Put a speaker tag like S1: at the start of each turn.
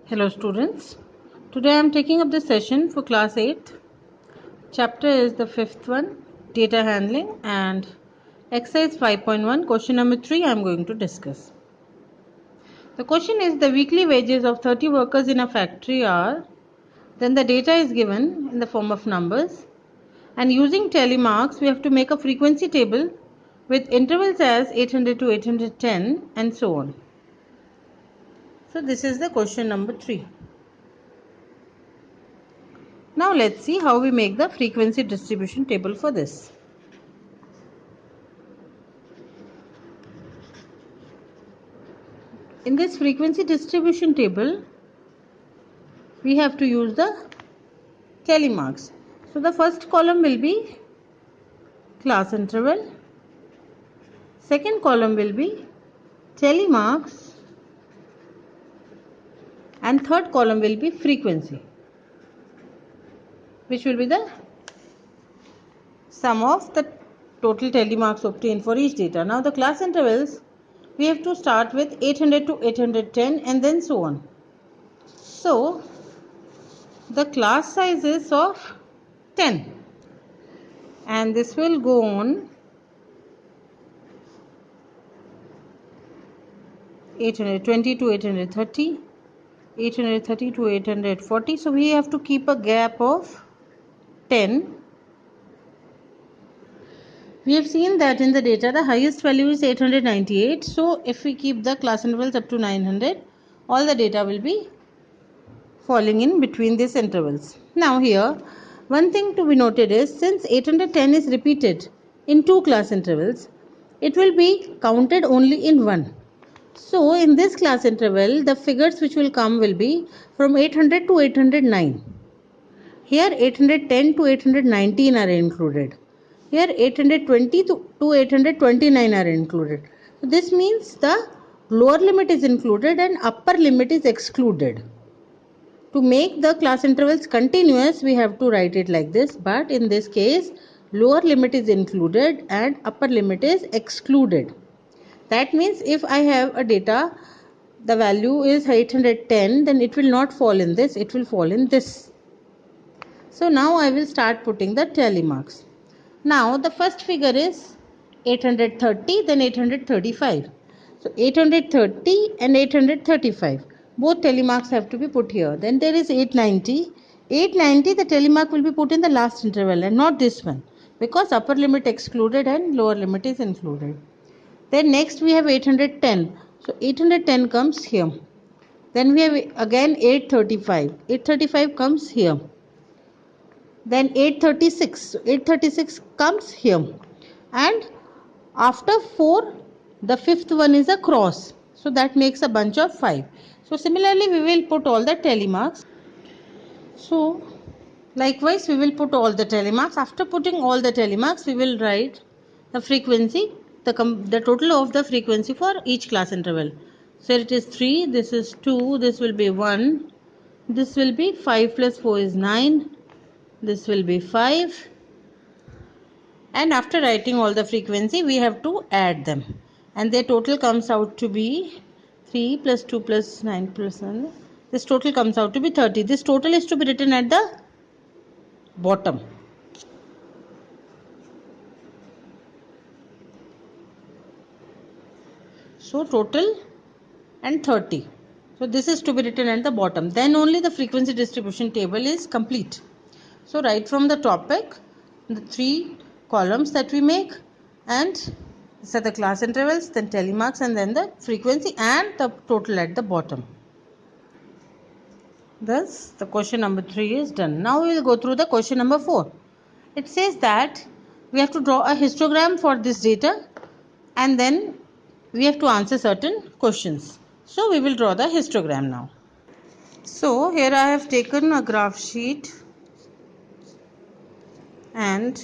S1: Hello students, today I am taking up the session for class 8. Chapter is the 5th one, data handling, and exercise 5.1 question number 3 I am going to discuss. The question is the weekly wages of 30 workers in a factory are, then the data is given in the form of numbers, and using tally marks we have to make a frequency table with intervals as 800 to 810 and so on. So this is the question number 3. Now let's see how we make the frequency distribution table for this. In this frequency distribution table, we have to use the tally marks. So the first column will be class interval, second column will be tally marks, and third column will be frequency, which will be the sum of the total tally marks obtained for each data. Now the class intervals, we have to start with 800 to 810 and then so on. So the class size is of 10 and this will go on 820 to 830, 830 to 840. So we have to keep a gap of 10. We have seen that in the data the highest value is 898. So if we keep the class intervals up to 900, all the data will be falling in between these intervals. Now here one thing to be noted is, since 810 is repeated in two class intervals, it will be counted only in one. So in this class interval the figures which will come will be from 800 to 809. Here 810 to 819 are included. Here 820 to 829 are included. So this means the lower limit is included and upper limit is excluded. To make the class intervals continuous, we have to write it like this, but in this case lower limit is included and upper limit is excluded. That means if I have a data, the value is 810, then it will not fall in this, it will fall in this. So now I will start putting the tally marks. Now the first figure is 830, then 835. So 830 and 835. Both tally marks have to be put here. Then there is 890. 890, the tally mark will be put in the last interval and not this one, because upper limit excluded and lower limit is included. Then next we have 810. So 810 comes here. Then we have again 835. 835 comes here. Then 836. So 836 comes here. And after 4, the fifth one is a cross. So that makes a bunch of 5. So similarly we will put all the tally marks. So likewise we will put all the tally marks. After putting all the tally marks, we will write the frequency, the total of the frequency for each class interval. So it is 3, this is 2, this will be 1, this will be 5 plus 4 is 9, this will be 5. And after writing all the frequency, we have to add them. And their total comes out to be 3 plus 2 plus 9 plus 1. This total comes out to be 30. This total is to be written at the bottom. So total and 30. So this is to be written at the bottom. Then only the frequency distribution table is complete. So right from the topic, the 3 columns that we make, and these are the class intervals, then tally marks, and then the frequency and the total at the bottom. Thus the question number 3 is done. Now we will go through the question number 4. It says that we have to draw a histogram for this data and then we have to answer certain questions. So we will draw the histogram now. So here I have taken a graph sheet and